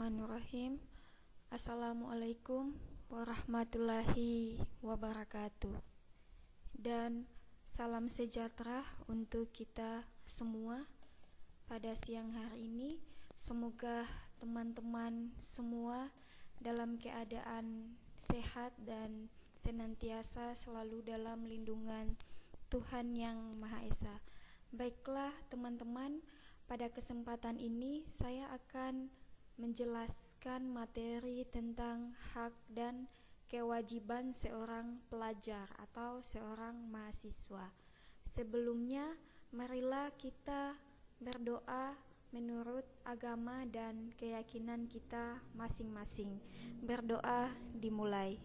Bismillahirrahmanirrahim. Assalamualaikum warahmatullahi wabarakatuh. Dan salam sejahtera untuk kita semua pada siang hari ini. Semoga teman-teman semua dalam keadaan sehat dan senantiasa selalu dalam lindungan Tuhan Yang Maha Esa. Baiklah teman-teman, pada kesempatan ini saya akan menjelaskan materi tentang hak dan kewajiban seorang pelajar atau seorang mahasiswa. Sebelumnya, marilah kita berdoa menurut agama dan keyakinan kita masing-masing. Berdoa dimulai.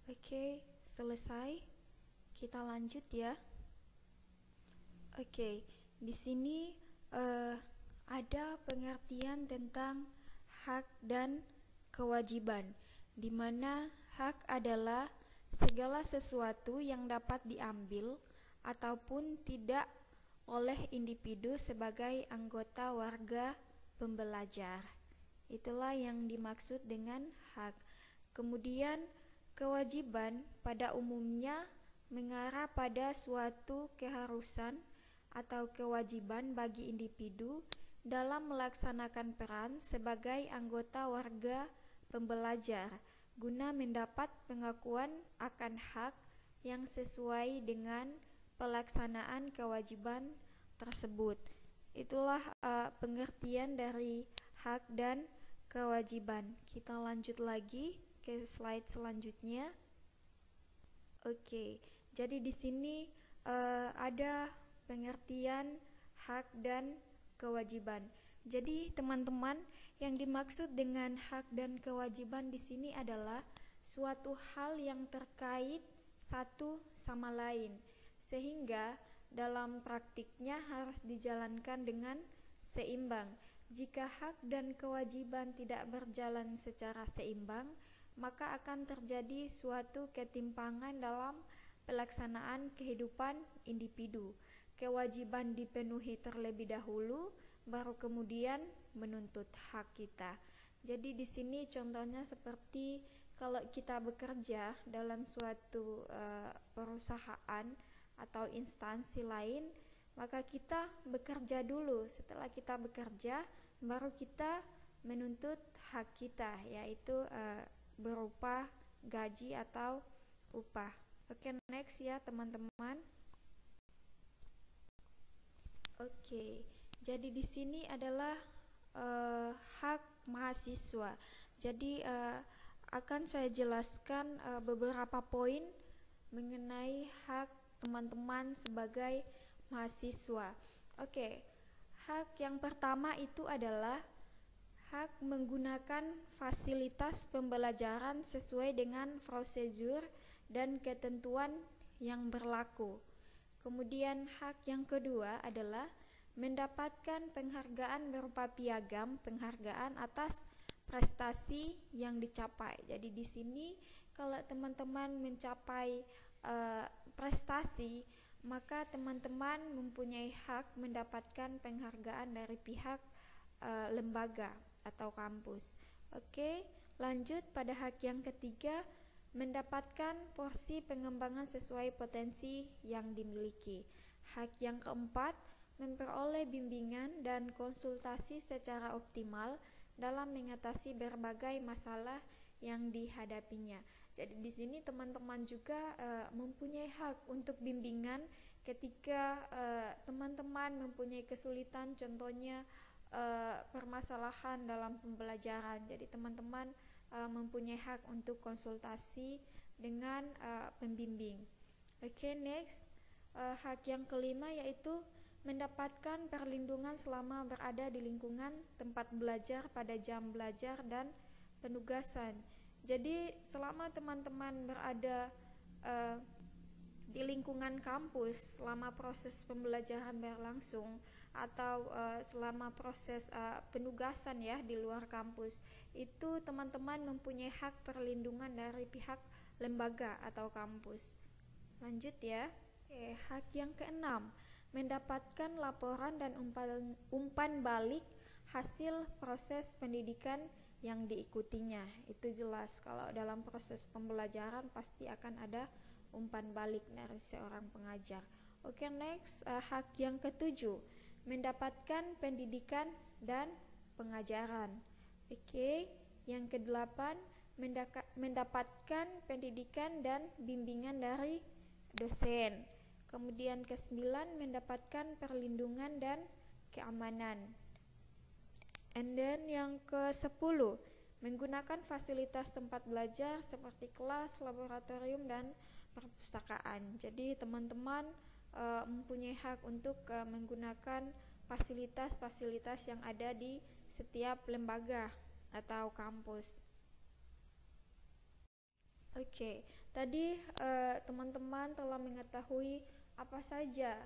Oke, selesai. Kita lanjut ya. Oke, di sini ada pengertian tentang hak dan kewajiban, di mana hak adalah segala sesuatu yang dapat diambil ataupun tidak oleh individu sebagai anggota warga pembelajar. Itulah yang dimaksud dengan hak. Kemudian kewajiban pada umumnya mengarah pada suatu keharusan atau kewajiban bagi individu dalam melaksanakan peran sebagai anggota warga pembelajar guna mendapat pengakuan akan hak yang sesuai dengan pelaksanaan kewajiban tersebut. Itulah pengertian dari hak dan kewajiban. Kita lanjut lagi ke slide selanjutnya. Oke, jadi di sini ada pengertian hak dan kewajiban. Jadi teman-teman, yang dimaksud dengan hak dan kewajiban di sini adalah suatu hal yang terkait satu sama lain, sehingga dalam praktiknya harus dijalankan dengan seimbang. Jika hak dan kewajiban tidak berjalan secara seimbang, maka akan terjadi suatu ketimpangan dalam pelaksanaan kehidupan individu. Kewajiban dipenuhi terlebih dahulu, baru kemudian menuntut hak kita. Jadi di sini contohnya seperti kalau kita bekerja dalam suatu perusahaan atau instansi lain, maka kita bekerja dulu. Setelah kita bekerja, baru kita menuntut hak kita, yaitu berupa gaji atau upah. Oke, next ya teman-teman. Oke, jadi di sini adalah hak mahasiswa. Jadi akan saya jelaskan beberapa poin mengenai hak teman-teman sebagai mahasiswa. Oke, hak yang pertama itu adalah hak menggunakan fasilitas pembelajaran sesuai dengan prosedur dan ketentuan yang berlaku. Kemudian hak yang kedua adalah mendapatkan penghargaan berupa piagam penghargaan atas prestasi yang dicapai. Jadi di sini kalau teman-teman mencapai prestasi, maka teman-teman mempunyai hak mendapatkan penghargaan dari pihak lembaga atau kampus. Oke, lanjut pada hak yang ketiga, mendapatkan porsi pengembangan sesuai potensi yang dimiliki. Hak yang keempat, memperoleh bimbingan dan konsultasi secara optimal dalam mengatasi berbagai masalah yang dihadapinya. Jadi di sini teman-teman juga mempunyai hak untuk bimbingan ketika teman-teman mempunyai kesulitan, contohnya permasalahan dalam pembelajaran. Jadi teman-teman mempunyai hak untuk konsultasi dengan pembimbing. Oke, next, hak yang kelima yaitu mendapatkan perlindungan selama berada di lingkungan tempat belajar pada jam belajar dan penugasan. Jadi selama teman-teman berada di di lingkungan kampus selama proses pembelajaran berlangsung atau selama proses penugasan ya di luar kampus, itu teman-teman mempunyai hak perlindungan dari pihak lembaga atau kampus. Lanjut ya. Oke, hak yang keenam, mendapatkan laporan dan umpan balik hasil proses pendidikan yang diikutinya. Itu jelas kalau dalam proses pembelajaran pasti akan ada umpan balik dari seorang pengajar. Oke, next, hak yang ketujuh, mendapatkan pendidikan dan pengajaran. Oke, yang kedelapan, mendapatkan pendidikan dan bimbingan dari dosen. Kemudian ke-9, mendapatkan perlindungan dan keamanan. And then yang ke-10, menggunakan fasilitas tempat belajar seperti kelas, laboratorium, dan perpustakaan. Jadi teman-teman mempunyai hak untuk menggunakan fasilitas-fasilitas yang ada di setiap lembaga atau kampus. Oke, tadi teman-teman telah mengetahui apa saja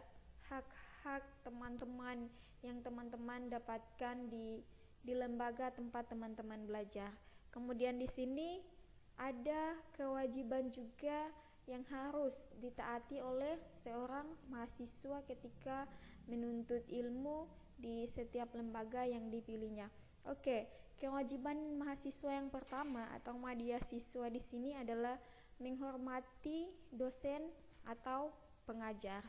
hak-hak teman-teman yang teman-teman dapatkan di lembaga tempat teman-teman belajar. Kemudian di sini ada kewajiban juga yang harus ditaati oleh seorang mahasiswa ketika menuntut ilmu di setiap lembaga yang dipilihnya. Oke, kewajiban mahasiswa yang pertama atau mahasiswa di sini adalah menghormati dosen atau pengajar.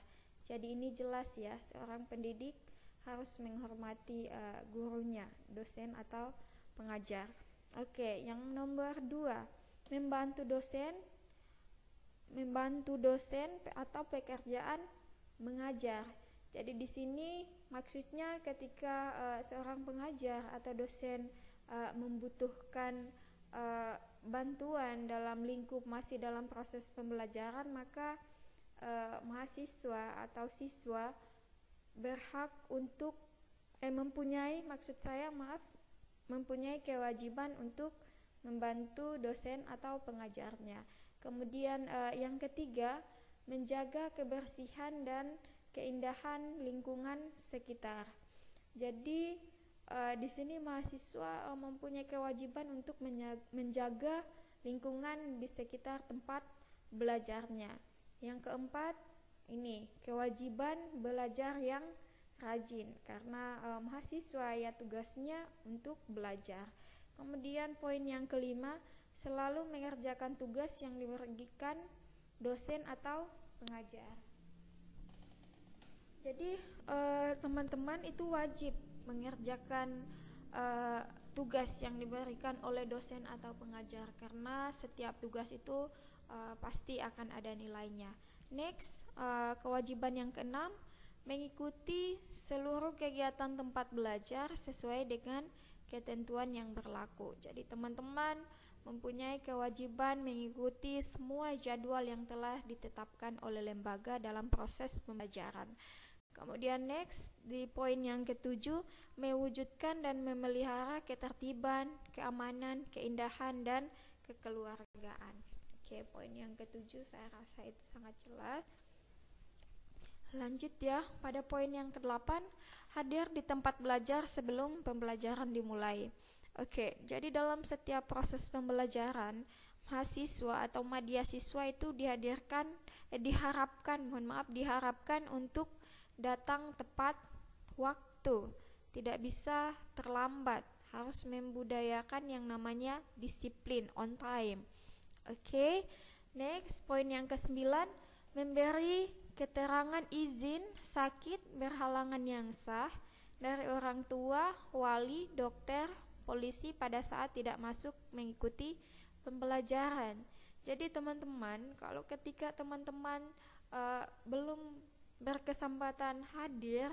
Jadi ini jelas ya, seorang pendidik harus menghormati gurunya, dosen atau pengajar. Oke, yang nomor 2, membantu dosen atau pekerjaan mengajar. Jadi di sini maksudnya ketika seorang pengajar atau dosen membutuhkan bantuan dalam lingkup masih dalam proses pembelajaran, maka mahasiswa atau siswa berhak untuk mempunyai kewajiban untuk membantu dosen atau pengajarnya. Kemudian yang ketiga, menjaga kebersihan dan keindahan lingkungan sekitar. Jadi di sini mahasiswa mempunyai kewajiban untuk menjaga lingkungan di sekitar tempat belajarnya. Yang keempat, ini kewajiban belajar yang rajin, karena mahasiswa ya tugasnya untuk belajar. Kemudian poin yang kelima, selalu mengerjakan tugas yang diberikan dosen atau pengajar. Jadi teman-teman itu wajib mengerjakan tugas yang diberikan oleh dosen atau pengajar, karena setiap tugas itu pasti akan ada nilainya. Next, kewajiban yang keenam, mengikuti seluruh kegiatan tempat belajar sesuai dengan ketentuan yang berlaku. Jadi teman-teman mempunyai kewajiban mengikuti semua jadwal yang telah ditetapkan oleh lembaga dalam proses pembelajaran. Kemudian next, di poin yang ketujuh, mewujudkan dan memelihara ketertiban, keamanan, keindahan, dan kekeluargaan. Oke, poin yang ketujuh saya rasa itu sangat jelas. Lanjut ya, pada poin yang ke-8, hadir di tempat belajar sebelum pembelajaran dimulai. Oke, jadi dalam setiap proses pembelajaran, mahasiswa atau mahasiswa itu diharapkan untuk datang tepat waktu, tidak bisa terlambat, harus membudayakan yang namanya disiplin, on time. Oke, next, poin yang ke-9, memberi keterangan izin sakit berhalangan yang sah dari orang tua, wali, dokter, polisi pada saat tidak masuk mengikuti pembelajaran. Jadi teman-teman, kalau ketika teman-teman belum berkesempatan hadir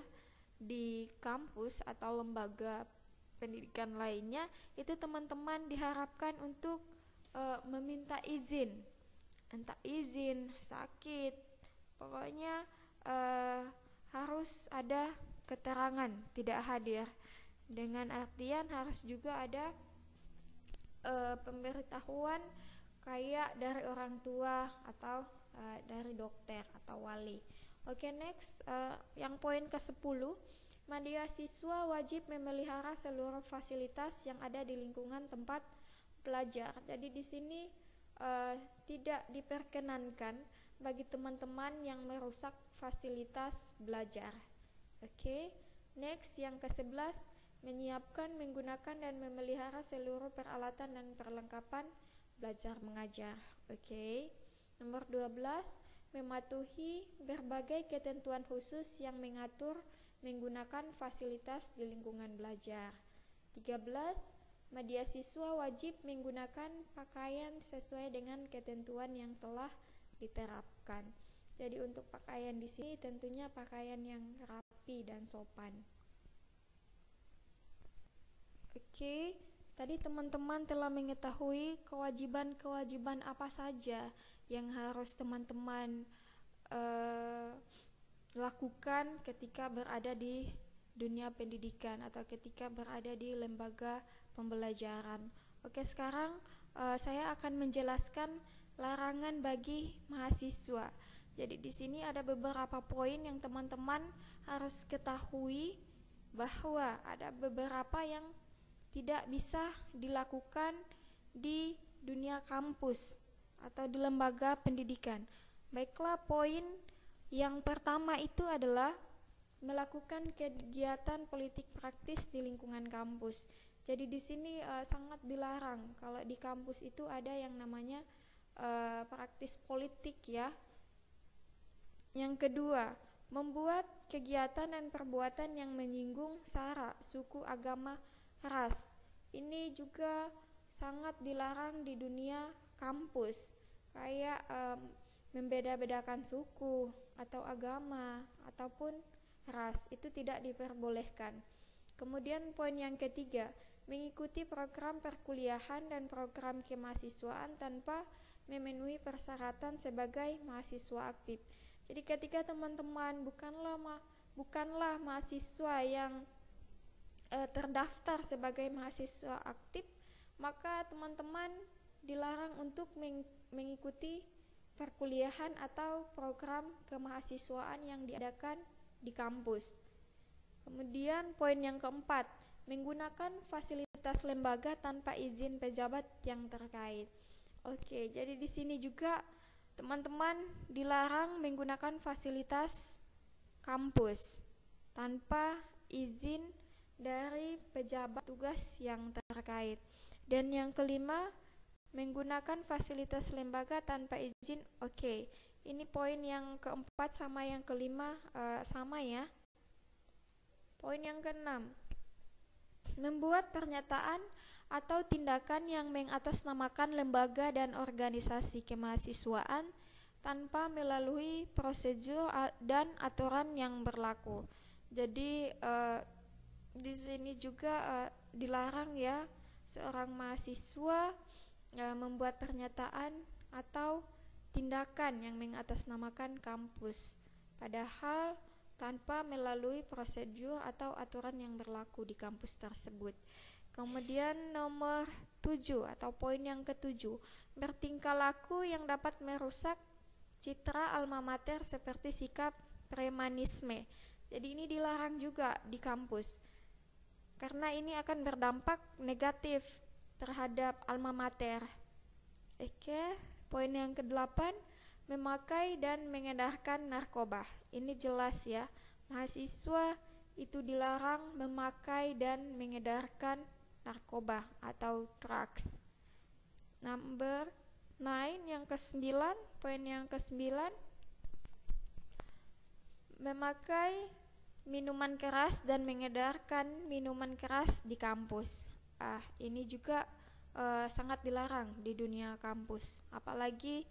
di kampus atau lembaga pendidikan lainnya, itu teman-teman diharapkan untuk meminta izin, entah izin sakit, pokoknya harus ada keterangan tidak hadir, dengan artian harus juga ada pemberitahuan kayak dari orang tua atau dari dokter atau wali. Oke, next, yang poin ke-10, mahasiswa wajib memelihara seluruh fasilitas yang ada di lingkungan tempat belajar. Jadi di sini tidak diperkenankan bagi teman-teman yang merusak fasilitas belajar. Oke, next, yang ke-11, menyiapkan, menggunakan, dan memelihara seluruh peralatan dan perlengkapan belajar mengajar. Oke. Nomor 12, mematuhi berbagai ketentuan khusus yang mengatur menggunakan fasilitas di lingkungan belajar. 13, mahasiswa wajib menggunakan pakaian sesuai dengan ketentuan yang telah diterapkan. Jadi untuk pakaian di sini tentunya pakaian yang rapi dan sopan. Oke, tadi teman-teman telah mengetahui kewajiban-kewajiban apa saja yang harus teman-teman lakukan ketika berada di dunia pendidikan atau ketika berada di lembaga pembelajaran. Oke, sekarang saya akan menjelaskan larangan bagi mahasiswa. Jadi di sini ada beberapa poin yang teman-teman harus ketahui, bahwa ada beberapa yang tidak bisa dilakukan di dunia kampus atau di lembaga pendidikan. Baiklah, poin yang pertama itu adalah melakukan kegiatan politik praktis di lingkungan kampus. Jadi di sini sangat dilarang kalau di kampus itu ada yang namanya praktis politik ya. Yang kedua, membuat kegiatan dan perbuatan yang menyinggung sara, suku, agama, ras. Ini juga sangat dilarang di dunia kampus, kayak membeda-bedakan suku atau agama ataupun ras, itu tidak diperbolehkan. Kemudian poin yang ketiga, mengikuti program perkuliahan dan program kemahasiswaan tanpa memenuhi persyaratan sebagai mahasiswa aktif. Jadi ketika teman-teman bukanlah mahasiswa yang terdaftar sebagai mahasiswa aktif, maka teman-teman dilarang untuk mengikuti perkuliahan atau program kemahasiswaan yang diadakan di kampus. Kemudian poin yang keempat, menggunakan fasilitas lembaga tanpa izin pejabat yang terkait. Oke, jadi di sini juga teman-teman dilarang menggunakan fasilitas kampus tanpa izin dari pejabat tugas yang terkait. Dan yang kelima, menggunakan fasilitas lembaga tanpa izin. Oke, ini poin yang keempat sama yang kelima sama ya. Poin yang keenam, membuat pernyataan atau tindakan yang mengatasnamakan lembaga dan organisasi kemahasiswaan tanpa melalui prosedur dan aturan yang berlaku. Jadi di sini juga dilarang ya seorang mahasiswa membuat pernyataan atau tindakan yang mengatasnamakan kampus, padahal tanpa melalui prosedur atau aturan yang berlaku di kampus tersebut. Kemudian nomor 7 atau poin yang ke-7, bertingkah laku yang dapat merusak citra alma mater seperti sikap premanisme. Jadi ini dilarang juga di kampus, karena ini akan berdampak negatif terhadap alma mater. Oke, poin yang ke-8, memakai dan mengedarkan narkoba. Ini jelas ya, mahasiswa itu dilarang memakai dan mengedarkan narkoba atau drugs. Number 9, yang ke-9, poin yang ke-9, memakai minuman keras dan mengedarkan minuman keras di kampus. Ini juga sangat dilarang di dunia kampus, apalagi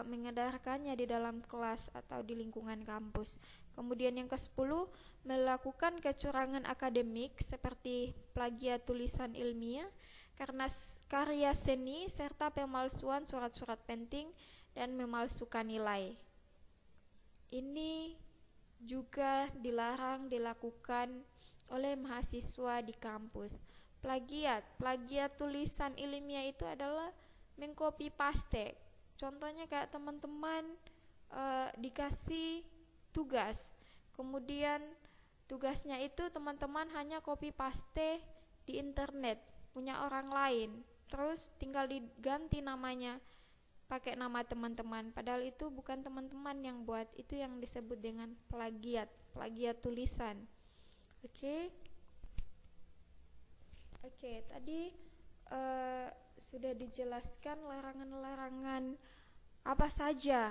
mengedarkannya di dalam kelas atau di lingkungan kampus. Kemudian yang ke-10, melakukan kecurangan akademik seperti plagiat tulisan ilmiah, karena karya seni, serta pemalsuan surat-surat penting dan memalsukan nilai. Ini juga dilarang dilakukan oleh mahasiswa di kampus. Plagiat tulisan ilmiah itu adalah mengcopy paste. Contohnya kayak teman-teman dikasih tugas, kemudian tugasnya itu teman-teman hanya copy paste di internet punya orang lain, terus tinggal diganti namanya pakai nama teman-teman, padahal itu bukan teman-teman yang buat. Itu yang disebut dengan plagiat tulisan. Oke, tadi sudah dijelaskan larangan-larangan apa saja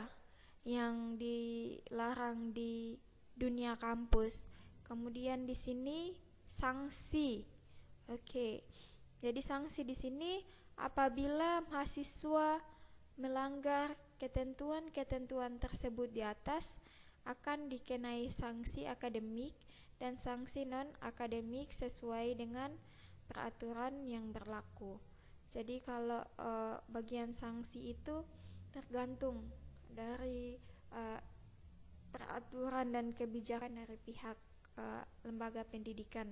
yang dilarang di dunia kampus. Kemudian di sini sanksi. Oke. Jadi sanksi di sini apabila mahasiswa melanggar ketentuan-ketentuan tersebut di atas akan dikenai sanksi akademik dan sanksi non-akademik sesuai dengan peraturan yang berlaku. Jadi kalau bagian sanksi itu tergantung dari peraturan dan kebijakan dari pihak lembaga pendidikan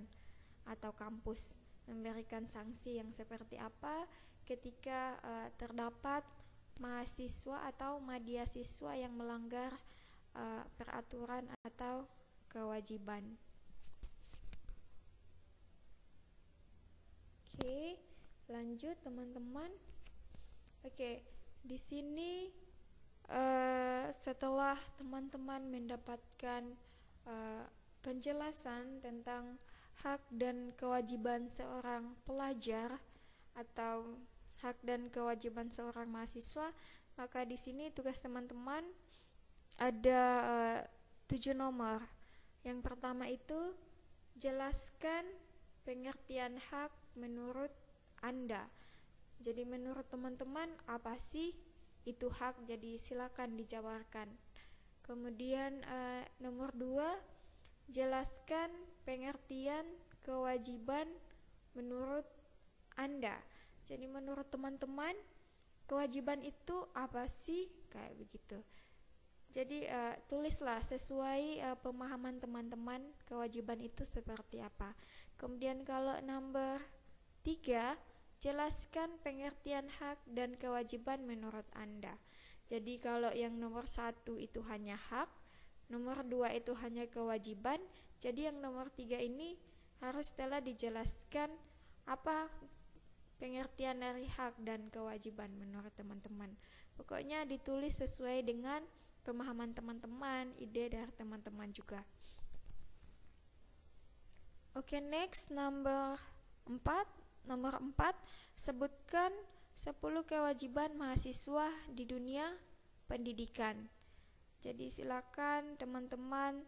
atau kampus memberikan sanksi yang seperti apa ketika terdapat mahasiswa atau mahasiswa yang melanggar peraturan atau kewajiban. Oke, lanjut teman-teman. Oke, di sini setelah teman-teman mendapatkan penjelasan tentang hak dan kewajiban seorang pelajar atau hak dan kewajiban seorang mahasiswa, maka di sini tugas teman-teman ada 7 nomor. Yang pertama itu jelaskan pengertian hak menurut Anda. Jadi menurut teman-teman apa sih itu hak? Jadi silakan dijabarkan. Kemudian nomor 2, jelaskan pengertian kewajiban menurut Anda. Jadi menurut teman-teman kewajiban itu apa sih? Kayak begitu. Jadi tulislah sesuai pemahaman teman-teman kewajiban itu seperti apa. Kemudian kalau nomor 3, jelaskan pengertian hak dan kewajiban menurut Anda. Jadi kalau yang nomor 1 itu hanya hak, nomor 2 itu hanya kewajiban. Jadi yang nomor 3 ini harus telah dijelaskan apa pengertian dari hak dan kewajiban menurut teman-teman. Pokoknya ditulis sesuai dengan pemahaman teman-teman, ide dari teman-teman juga. Oke, next nomor 4. Nomor 4, sebutkan 10 kewajiban mahasiswa di dunia pendidikan. Jadi silakan teman-teman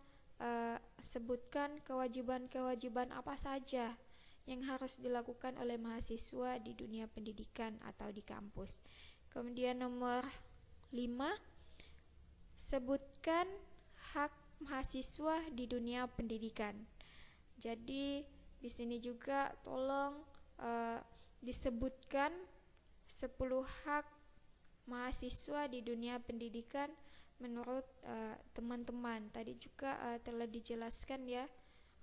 sebutkan kewajiban-kewajiban apa saja yang harus dilakukan oleh mahasiswa di dunia pendidikan atau di kampus. Kemudian nomor 5, sebutkan hak mahasiswa di dunia pendidikan. Jadi di sini juga tolong disebutkan 10 hak mahasiswa di dunia pendidikan menurut teman-teman. Tadi juga telah dijelaskan ya,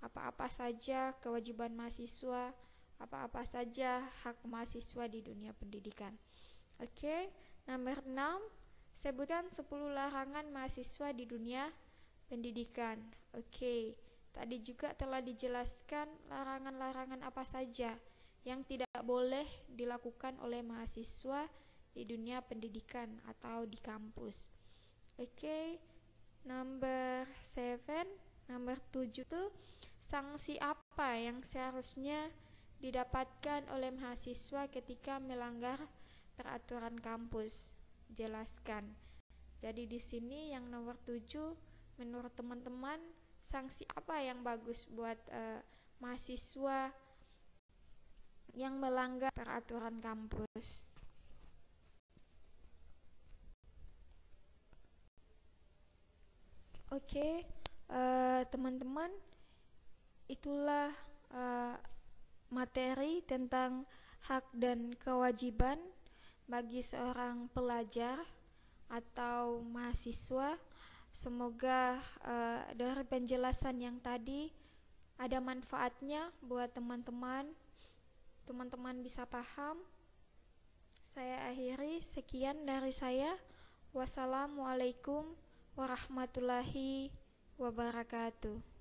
apa-apa saja kewajiban mahasiswa, apa-apa saja hak mahasiswa di dunia pendidikan. Oke, nomor 6, sebutkan 10 larangan mahasiswa di dunia pendidikan. Oke, tadi juga telah dijelaskan larangan-larangan apa saja yang tidak boleh dilakukan oleh mahasiswa di dunia pendidikan atau di kampus. Oke, nomor 7, nomor 7 tuh sanksi apa yang seharusnya didapatkan oleh mahasiswa ketika melanggar peraturan kampus? Jelaskan. Jadi di sini yang nomor 7, menurut teman-teman sanksi apa yang bagus buat mahasiswa yang melanggar peraturan kampus? Oke, teman-teman, itulah materi tentang hak dan kewajiban bagi seorang pelajar atau mahasiswa. Semoga dari penjelasan yang tadi ada manfaatnya buat teman-teman. Teman-teman bisa paham. Saya akhiri, sekian dari saya. Wassalamualaikum warahmatullahi wabarakatuh.